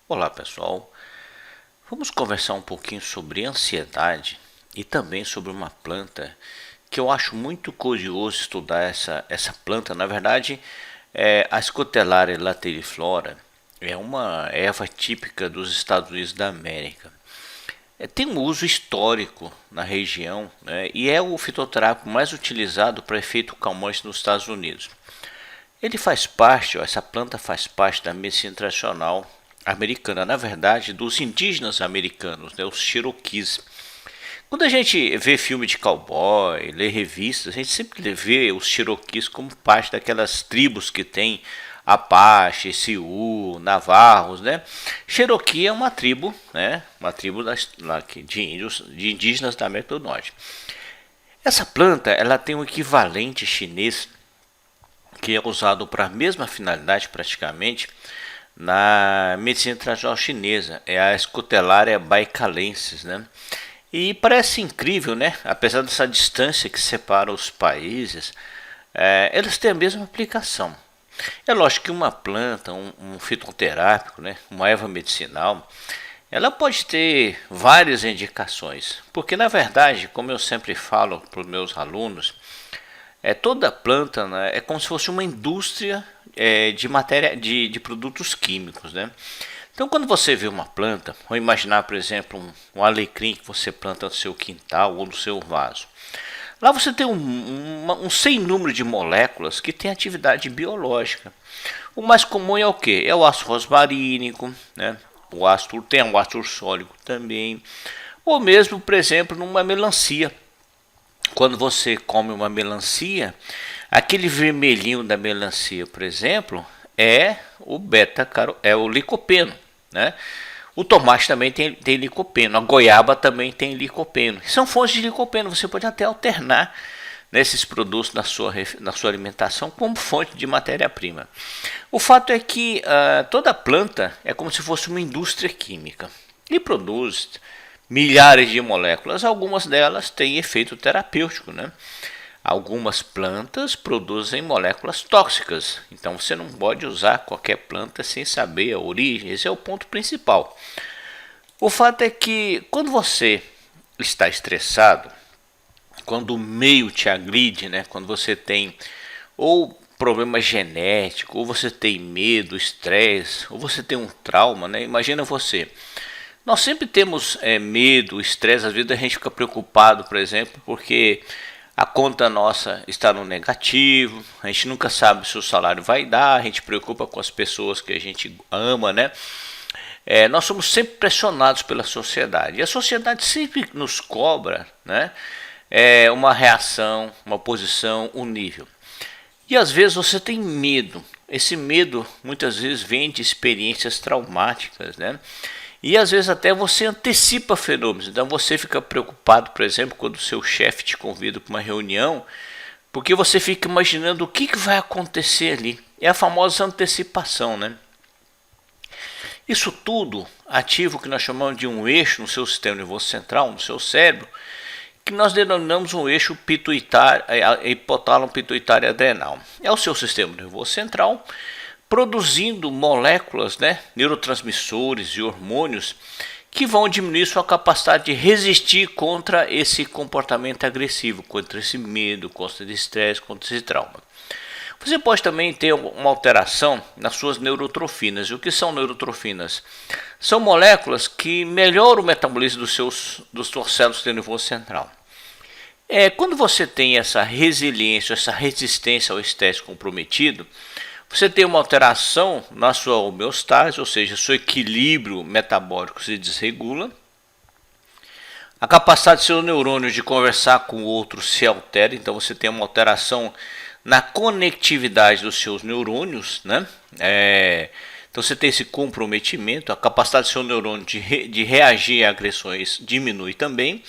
Olá pessoal, vamos conversar um pouquinho sobre ansiedade e também sobre uma planta que eu acho muito curioso estudar essa planta. Na verdade, a Scotellaria lateriflora é uma erva típica dos Estados Unidos da América. Tem um uso histórico na região, né, e é o fitoterápico mais utilizado para efeito calmante nos Estados Unidos. Ele faz parte, essa planta faz parte da medicina tradicional americana, na verdade, dos indígenas americanos, né, os Cherokees. Quando a gente vê filme de cowboy, lê revistas, a gente sempre vê os Cherokees como parte daquelas tribos que tem Apache, Sioux, Navarros, né? Cherokee é uma tribo, né? Uma tribo de índios, de indígenas da América do Norte. Essa planta, ela tem um equivalente chinês que é usado para a mesma finalidade praticamente na medicina tradicional chinesa, é a Scutellaria baicalensis, né? E parece incrível, né? Apesar dessa distância que separa os países, elas têm a mesma aplicação. É lógico que uma planta, um fitoterápico, né? Uma erva medicinal, ela pode ter várias indicações, porque na verdade, como eu sempre falo para os meus alunos, toda planta, né, é como se fosse uma indústria de matéria de produtos químicos, né? Então, quando você vê uma planta, vamos imaginar, por exemplo, um alecrim que você planta no seu quintal ou no seu vaso. Lá você tem um sem número de moléculas que têm atividade biológica. O mais comum é o que? É o ácido rosmarínico, né? Tem o ácido ursólico também. Ou mesmo, por exemplo, numa melancia. Quando você come uma melancia, aquele vermelhinho da melancia, por exemplo, é o é o licopeno, né? O tomate também tem licopeno, a goiaba também tem licopeno. São fontes de licopeno, você pode até alternar nesses produtos na sua alimentação como fonte de matéria-prima. O fato é que toda planta é como se fosse uma indústria química e produz milhares de moléculas, algumas delas têm efeito terapêutico, né? Algumas plantas produzem moléculas tóxicas, então você não pode usar qualquer planta sem saber a origem, esse é o ponto principal. O fato é que quando você está estressado, quando o meio te agride, né? Quando você tem ou problema genético, ou você tem medo, estresse, ou você tem um trauma, né? Imagina você. Nós sempre temos medo, estresse, às vezes a gente fica preocupado, por exemplo, porque a conta nossa está no negativo, a gente nunca sabe se o salário vai dar, a gente preocupa com as pessoas que a gente ama, né? Nós somos sempre pressionados pela sociedade, e a sociedade sempre nos cobra, né? Uma reação, uma posição, um nível. E às vezes você tem medo, esse medo muitas vezes vem de experiências traumáticas, né? E às vezes até você antecipa fenômenos. Então você fica preocupado, por exemplo, quando o seu chefe te convida para uma reunião, porque você fica imaginando o que vai acontecer ali. É a famosa antecipação, né? Isso tudo ativa o que nós chamamos de um eixo no seu sistema nervoso central, no seu cérebro, que nós denominamos um eixo pituitário, hipotálamo pituitário adrenal. É o seu sistema nervoso central produzindo moléculas, né, neurotransmissores e hormônios que vão diminuir sua capacidade de resistir contra esse comportamento agressivo, contra esse medo, contra esse estresse, contra esse trauma. Você pode também ter uma alteração nas suas neurotrofinas. E o que são neurotrofinas? São moléculas que melhoram o metabolismo dos suas células do nervoso central. Quando você tem essa resiliência, essa resistência ao estresse comprometido, você tem uma alteração na sua homeostase, ou seja, seu equilíbrio metabólico se desregula. A capacidade do seu neurônio de conversar com o outro se altera, então você tem uma alteração na conectividade dos seus neurônios, né? Então você tem esse comprometimento, a capacidade do seu neurônio de reagir a agressões diminui também.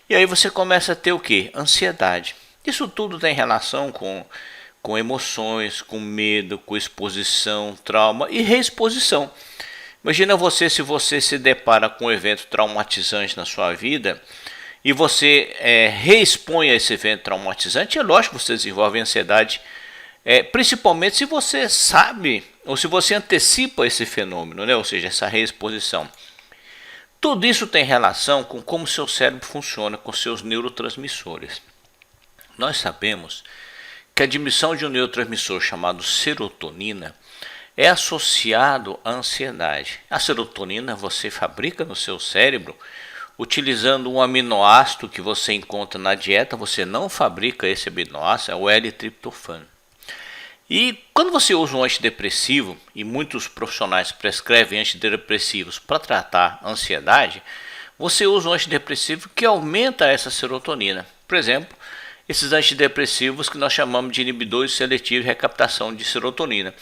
E aí você começa a ter o que? Ansiedade. Isso tudo tem relação com emoções, com medo, com exposição, trauma e reexposição. Imagina você se você se depara com um evento traumatizante na sua vida e você reexpõe a esse evento traumatizante, é lógico que você desenvolve ansiedade principalmente se você sabe ou se você antecipa esse fenômeno, né? Ou seja, essa reexposição. Tudo isso tem relação com como seu cérebro funciona, com seus neurotransmissores. Nós sabemos que a diminuição de um neurotransmissor chamado serotonina é associado à ansiedade. A serotonina você fabrica no seu cérebro utilizando um aminoácido que você encontra na dieta. Você não fabrica esse aminoácido, é o L-triptofano. E quando você usa um antidepressivo, e muitos profissionais prescrevem antidepressivos para tratar a ansiedade, você usa um antidepressivo que aumenta essa serotonina. Por exemplo, esses antidepressivos que nós chamamos de inibidores seletivos de recaptação de serotonina.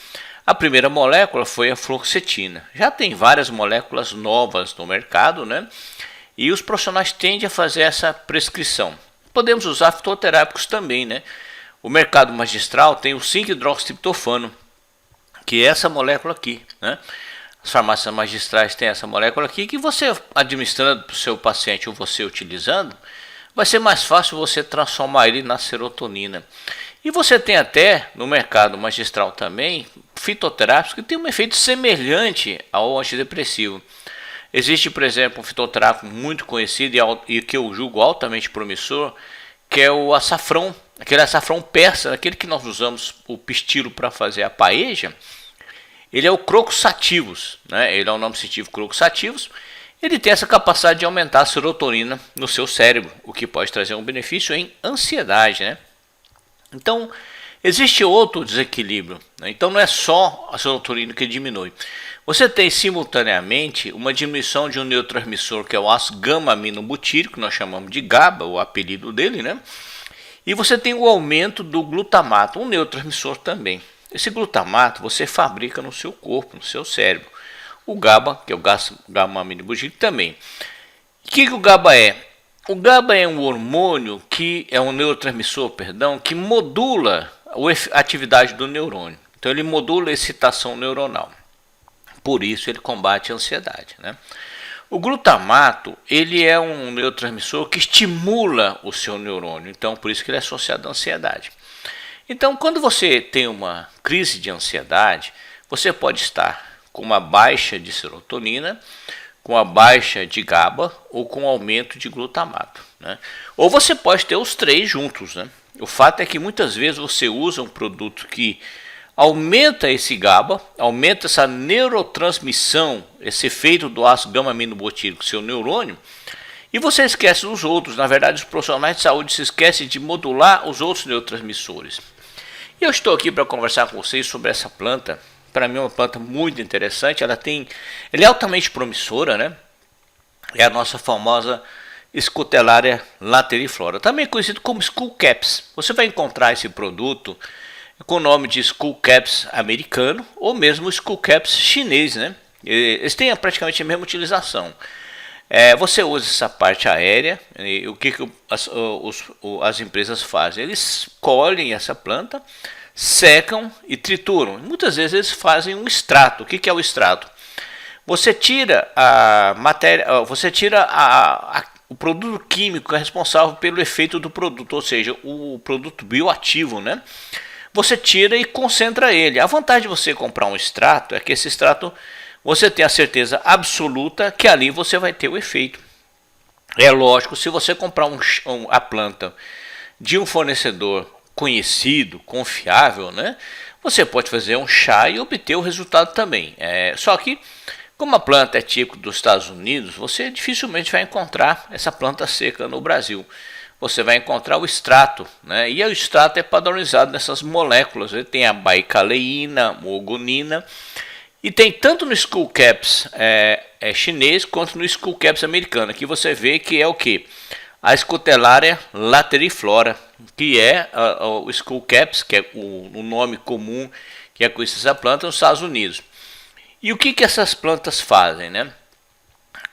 A primeira molécula foi a fluoxetina. Já tem várias moléculas novas no mercado, né? E os profissionais tendem a fazer essa prescrição. Podemos usar fitoterápicos também, né? O mercado magistral tem o 5-hidroxitriptofano, que é essa molécula aqui, né? As farmácias magistrais têm essa molécula aqui, que você administrando para o seu paciente ou você utilizando, vai ser mais fácil você transformar ele na serotonina. E você tem até no mercado magistral também fitoterápicos que tem um efeito semelhante ao antidepressivo. Existe, por exemplo, um fitoterápico muito conhecido e que eu julgo altamente promissor, que é o açafrão, aquele açafrão persa, aquele que nós usamos o pistilo para fazer a paeja. Ele é o Crocus sativus, né? Ele é o nome científico Crocus sativus. Ele tem essa capacidade de aumentar a serotonina no seu cérebro, o que pode trazer um benefício em ansiedade, né? Então, existe outro desequilíbrio, né? Então não é só a serotonina que diminui. Você tem simultaneamente uma diminuição de um neurotransmissor que é o ácido gama-aminobutírico, que nós chamamos de GABA, o apelido dele, né? E você tem o aumento do glutamato, um neurotransmissor também. Esse glutamato você fabrica no seu corpo, no seu cérebro. O GABA, que é o gama-aminobutírico também. O que o GABA é? O GABA é um hormônio que é um neurotransmissor, perdão, que modula a atividade do neurônio. Então ele modula a excitação neuronal. Por isso ele combate a ansiedade, né? O glutamato, ele é um neurotransmissor que estimula o seu neurônio, então por isso que ele é associado à ansiedade. Então, quando você tem uma crise de ansiedade, você pode estar com uma baixa de serotonina, com a baixa de GABA ou com aumento de glutamato, né? Ou você pode ter os três juntos, né? O fato é que muitas vezes você usa um produto que aumenta esse GABA, aumenta essa neurotransmissão, esse efeito do ácido gama-aminobutírico, seu neurônio, e você esquece dos outros. Na verdade, os profissionais de saúde se esquecem de modular os outros neurotransmissores. E eu estou aqui para conversar com vocês sobre essa planta. Para mim é uma planta muito interessante, ela é altamente promissora, né? É a nossa famosa Scutellaria lateriflora, também conhecido como Skullcaps. Você vai encontrar esse produto com o nome de Skullcaps americano ou mesmo Skullcaps chinês, né? Eles têm praticamente a mesma utilização. Você usa essa parte aérea, e o que as empresas fazem? Eles colhem essa planta, secam e trituram. Muitas vezes eles fazem um extrato. O que é o extrato? Você tira a matéria, você tira o produto químico que é responsável pelo efeito do produto, ou seja, o produto bioativo, né? Você tira e concentra ele. A vantagem de você comprar um extrato é que esse extrato você tem a certeza absoluta que ali você vai ter o efeito. É lógico, se você comprar a planta de um fornecedor conhecido, confiável, né? Você pode fazer um chá e obter o resultado também. Só que, como a planta é típica dos Estados Unidos, você dificilmente vai encontrar essa planta seca no Brasil. Você vai encontrar o extrato, né? E o extrato é padronizado nessas moléculas. Ele tem a baicaleína, mogonina, e tem tanto no Skullcaps chinês quanto no Skullcaps americano. Aqui você vê que é o que? A Scutellaria lateriflora, que é o Skullcaps, que é o nome comum que é conhecido essa planta nos Estados Unidos. E o que essas plantas fazem, né?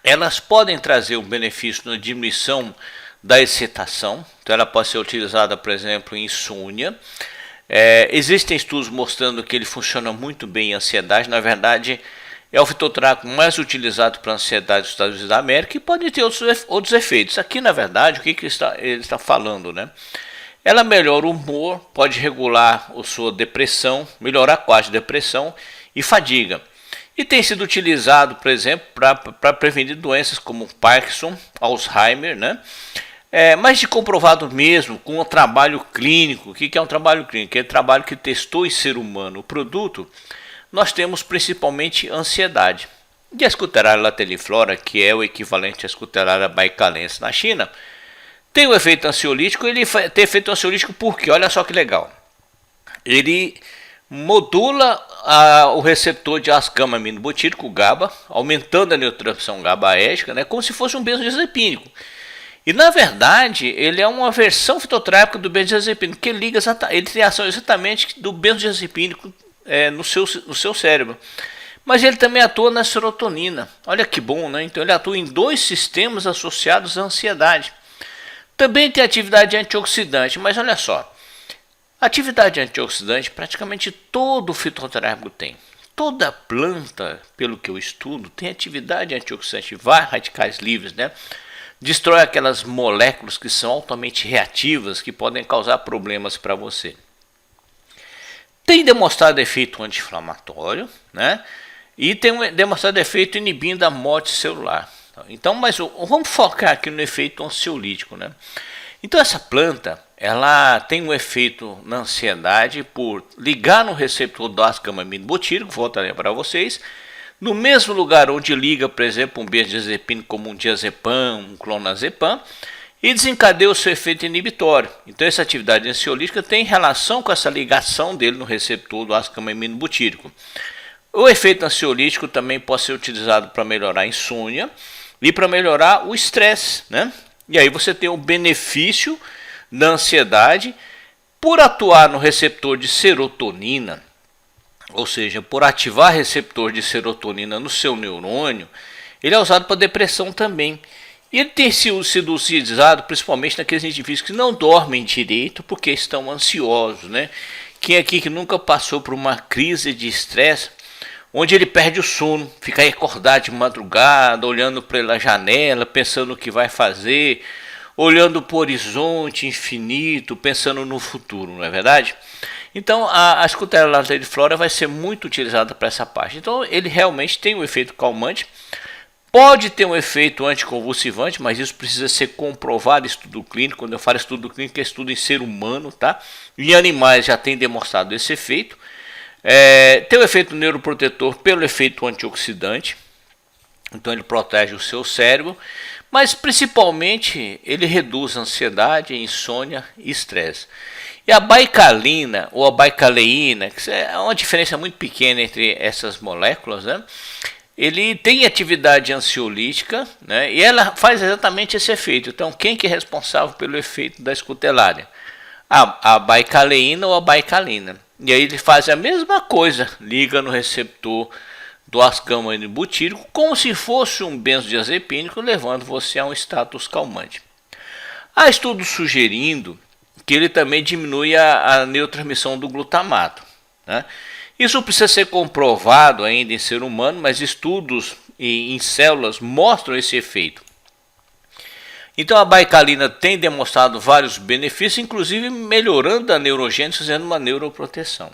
Elas podem trazer um benefício na diminuição da excitação, então ela pode ser utilizada, por exemplo, em insônia. Existem estudos mostrando que ele funciona muito bem em ansiedade. Na verdade, é o fitoterápico mais utilizado para ansiedade dos Estados Unidos da América e pode ter outros efeitos. Aqui, na verdade, o que ele está falando, né? Ela melhora o humor, pode regular a sua depressão, melhorar a quadro de depressão e fadiga. E tem sido utilizado, por exemplo, para prevenir doenças como Parkinson, Alzheimer, né? Mas de comprovado mesmo, com um trabalho clínico. O que é um trabalho clínico? É um trabalho que testou em ser humano o produto. Nós temos principalmente ansiedade. E a Escutellaria lateriflora, que é o equivalente à Escutellaria baicalense na China, tem o efeito ansiolítico. Ele tem efeito ansiolítico porque, olha só que legal, ele modula o receptor de ascama-aminobutírico, o GABA, aumentando a neurotransmissão GABAérgica, né, como se fosse um benzodiazepínico. E na verdade, ele é uma versão fitotrápica do benzodiazepínico, que ele tem ação exatamente do benzodiazepínico no seu cérebro. Mas ele também atua na serotonina. Olha que bom, né? Então ele atua em 2 sistemas associados à ansiedade. Também tem atividade antioxidante, mas olha só. Atividade antioxidante praticamente todo fitotrápico tem. Toda planta, pelo que eu estudo, tem atividade antioxidante, vários radicais livres, né? Destrói aquelas moléculas que são altamente reativas, que podem causar problemas para você. Tem demonstrado efeito anti-inflamatório, né? E tem demonstrado efeito inibindo a morte celular. Então, mas vamos focar aqui no efeito ansiolítico, né? Então essa planta, ela tem um efeito na ansiedade por ligar no receptor do ascama-aminobutírico, volto a lembrar vocês, no mesmo lugar onde liga, por exemplo, um benzodiazepínico como um diazepam, um clonazepam, e desencadeia o seu efeito inibitório. Então essa atividade ansiolítica tem relação com essa ligação dele no receptor do ascama-aminobutírico. O efeito ansiolítico também pode ser utilizado para melhorar a insônia e para melhorar o estresse, né? E aí você tem o benefício da ansiedade por atuar no receptor de serotonina, ou seja, por ativar receptor de serotonina no seu neurônio. Ele é usado para depressão também. E ele tem sido utilizado principalmente naqueles indivíduos que não dormem direito porque estão ansiosos, né? Quem aqui que nunca passou por uma crise de estresse, onde ele perde o sono, fica aí acordado de madrugada, olhando pela janela, pensando o que vai fazer, olhando para o horizonte infinito, pensando no futuro, não é verdade? Então a Escutellaria lateriflora vai ser muito utilizada para essa parte. Então ele realmente tem um efeito calmante, pode ter um efeito anticonvulsivante, mas isso precisa ser comprovado em estudo clínico. Quando eu falo estudo clínico, é estudo em ser humano, tá? Em animais já tem demonstrado esse efeito. Tem o efeito neuroprotetor pelo efeito antioxidante, então ele protege o seu cérebro, mas principalmente ele reduz a ansiedade, insônia e estresse. E a baicalina ou a baicaleína, que é uma diferença muito pequena entre essas moléculas, né? Ele tem atividade ansiolítica, né? E ela faz exatamente esse efeito. Então quem que é responsável pelo efeito da Escutellaria? A baicaleína ou a baicalina. E aí ele faz a mesma coisa, liga no receptor do ascama-aminobutírico como se fosse um benzodiazepínico, levando você a um status calmante. Há estudos sugerindo que ele também diminui a neurotransmissão do glutamato, né? Isso precisa ser comprovado ainda em ser humano, mas estudos em células mostram esse efeito. Então a baicalina tem demonstrado vários benefícios, inclusive melhorando a neurogênese, fazendo uma neuroproteção.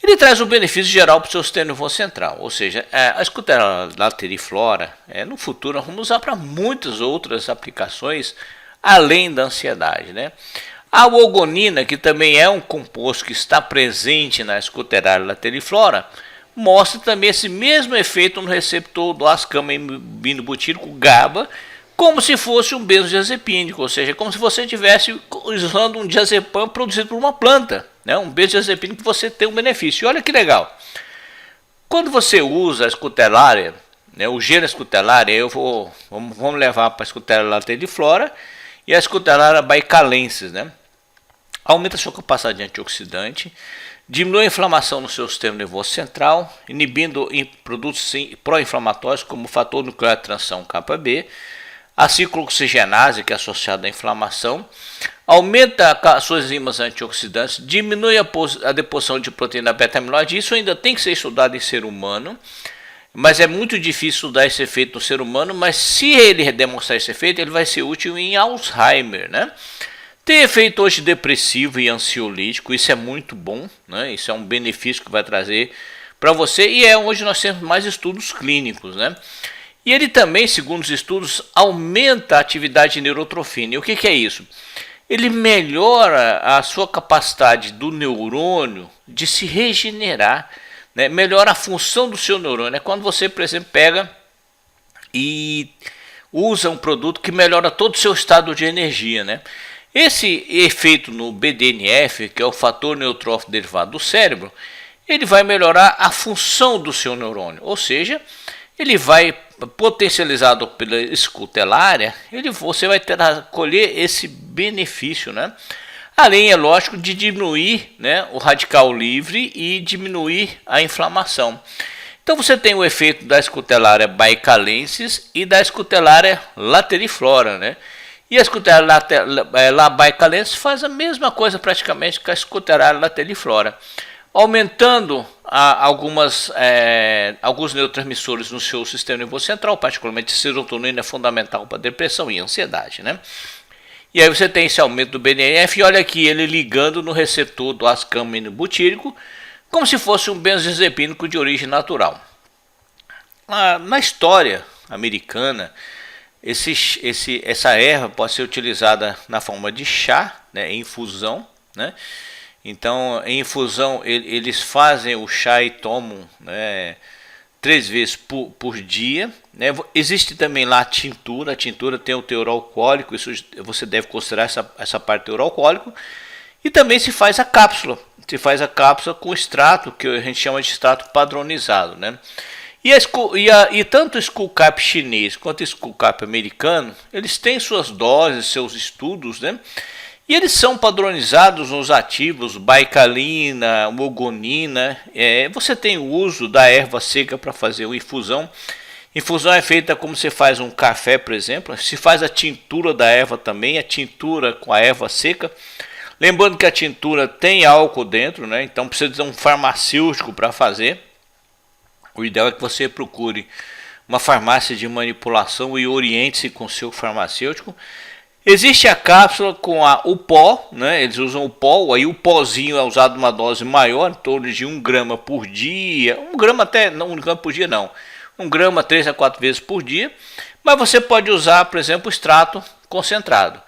Ele traz um benefício geral para o seu sistema nervoso central, ou seja, a Escutellaria lateriflora, no futuro nós vamos usar para muitas outras aplicações, além da ansiedade, né? A ogonina, que também é um composto que está presente na Escutellaria lateriflora, mostra também esse mesmo efeito no receptor do ascama-aminobutírico GABA, como se fosse um benzodiazepínico, ou seja, como se você estivesse usando um diazepam produzido por uma planta, né? Um benzodiazepínico que você tem um benefício. E olha que legal, quando você usa a Escutellaria, né, o gênero Escutellaria, vamos levar para a Escutellaria lateriflora e a Escutellaria baicalensis, né? Aumenta a sua capacidade antioxidante, diminui a inflamação no seu sistema nervoso central, inibindo produtos pró-inflamatórios como o fator nuclear de transição Kb, a ciclooxigenase, que é associada à inflamação, aumenta as suas enzimas antioxidantes, diminui a deposição de proteína beta-amiloide. Isso ainda tem que ser estudado em ser humano, mas é muito difícil estudar esse efeito no ser humano, mas se ele demonstrar esse efeito, ele vai ser útil em Alzheimer, né? Tem efeito antidepressivo e ansiolítico, isso é muito bom, né? Isso é um benefício que vai trazer para você e é onde nós temos mais estudos clínicos, né? E ele também, segundo os estudos, aumenta a atividade neurotrofina. E o que é isso? Ele melhora a sua capacidade do neurônio de se regenerar, né? Melhora a função do seu neurônio. É quando você, por exemplo, pega e usa um produto que melhora todo o seu estado de energia, né? Esse efeito no BDNF, que é o fator neurotrófico derivado do cérebro, ele vai melhorar a função do seu neurônio, ou seja, ele vai potencializado pela escutelária, você vai colher esse benefício, né? Além, é lógico, de diminuir, né, o radical livre e diminuir a inflamação. Então você tem o efeito da escutelária baicalensis e da escutelária lateriflora, né? E a escutelária baicalensis faz a mesma coisa praticamente que a escutelária lateriflora, aumentando alguns neurotransmissores no seu sistema nervoso central, particularmente a serotonina é fundamental para depressão e ansiedade, né? E aí você tem esse aumento do BDNF, e olha aqui ele ligando no receptor do ácido aminobutírico, como se fosse um benzodiazepínico de origem natural. Na história americana, essa erva pode ser utilizada na forma de chá, né, em infusão, né? Então, em infusão, eles fazem o chá e tomam, né, 3 vezes por dia, né? Existe também lá a tintura tem o teor alcoólico, isso você deve considerar essa parte do teor alcoólico. E também se faz a cápsula com extrato, que a gente chama de extrato padronizado, né? E tanto o Skullcap chinês quanto o Skullcap americano, eles têm suas doses, seus estudos, né? E eles são padronizados nos ativos baicalina, mogonina. Você tem o uso da erva seca para fazer uma infusão. Infusão é feita como você faz um café, por exemplo. Se faz a tintura da erva também, a tintura com a erva seca. Lembrando que a tintura tem álcool dentro, né? Então precisa de um farmacêutico para fazer. O ideal é que você procure uma farmácia de manipulação e oriente-se com o seu farmacêutico. Existe a cápsula com o pó, né? Eles usam o pó, aí o pozinho é usado uma dose maior, em torno de 1 grama por dia. 1 grama até, não 1 grama por dia não. 1 grama 3 a 4 vezes por dia. Mas você pode usar, por exemplo, o extrato concentrado.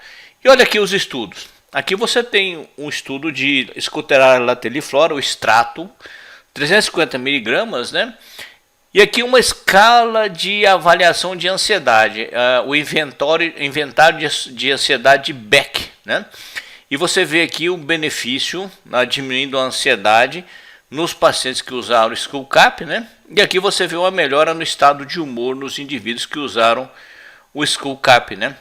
E olha aqui os estudos. Aqui você tem um estudo de Escutellaria lateriflora, o extrato, 350 miligramas, né? E aqui uma escala de avaliação de ansiedade, o inventário de ansiedade de Beck, né? E você vê aqui o benefício diminuindo a ansiedade nos pacientes que usaram o Skullcap, né? E aqui você vê uma melhora no estado de humor nos indivíduos que usaram o Skullcap, né?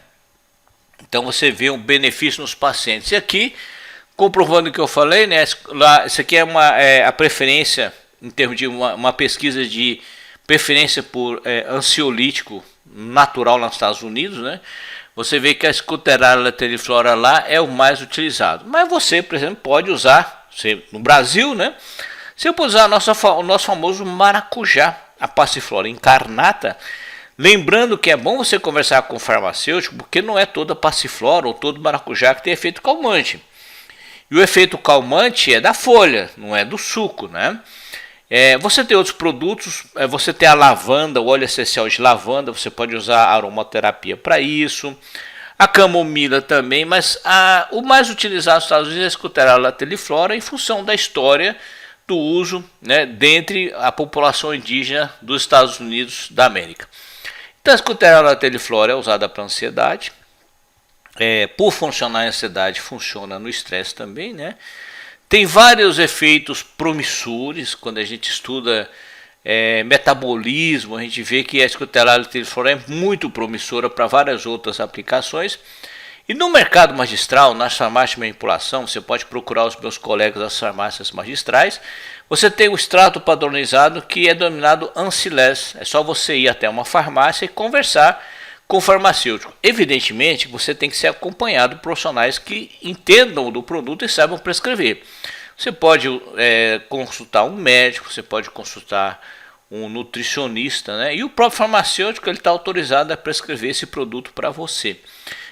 Então você vê um benefício nos pacientes. E aqui, comprovando o que eu falei, né? Isso aqui é a preferência em termos de uma pesquisa de preferência por ansiolítico natural nos Estados Unidos, né? Você vê que a Escutellaria lateriflora lá é o mais utilizado. Mas você, por exemplo, pode usar, no Brasil, né? Você pode usar o nosso famoso maracujá, a passiflora incarnata. Lembrando que é bom você conversar com o farmacêutico, porque não é toda passiflora ou todo maracujá que tem efeito calmante. E o efeito calmante é da folha, não é do suco, né? Você tem outros produtos, você tem a lavanda, o óleo essencial de lavanda, você pode usar a aromaterapia para isso, a camomila também, mas o mais utilizado nos Estados Unidos é a Escutellaria lateriflora em função da história do uso, né, dentre a população indígena dos Estados Unidos da América. Então a Escutellaria lateriflora é usada para ansiedade, por funcionar em ansiedade funciona no estresse também, né? Tem vários efeitos promissores. Quando a gente estuda metabolismo, a gente vê que a Escutellaria lateriflora é muito promissora para várias outras aplicações. E no mercado magistral, nas farmácias de manipulação, você pode procurar os meus colegas das farmácias magistrais. Você tem o extrato padronizado que é denominado Ancilés. É só você ir até uma farmácia e conversar com o farmacêutico. Evidentemente, você tem que ser acompanhado por profissionais que entendam do produto e saibam prescrever. Você pode consultar um médico, você pode consultar um nutricionista, né? E o próprio farmacêutico está autorizado a prescrever esse produto para você.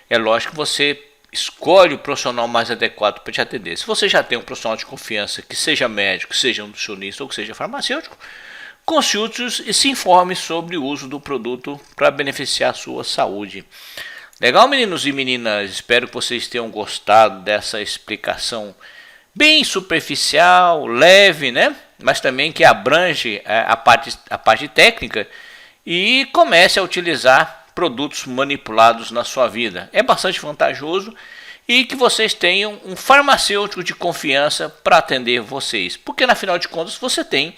É lógico que você escolhe o profissional mais adequado para te atender. Se você já tem um profissional de confiança, que seja médico, que seja um nutricionista ou que seja farmacêutico, consulte-os e se informe sobre o uso do produto para beneficiar a sua saúde. Legal, meninos e meninas? Espero que vocês tenham gostado dessa explicação bem superficial, leve, né? Mas também que abrange a parte técnica e comece a utilizar produtos manipulados na sua vida. É bastante vantajoso e que vocês tenham um farmacêutico de confiança para atender vocês, porque na final de contas você tem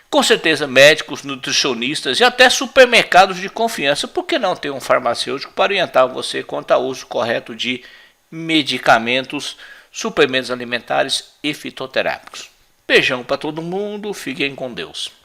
com certeza médicos, nutricionistas e até supermercados de confiança. Por que não ter um farmacêutico para orientar você quanto ao uso correto de medicamentos, suplementos alimentares e fitoterápicos? Beijão para todo mundo, fiquem com Deus.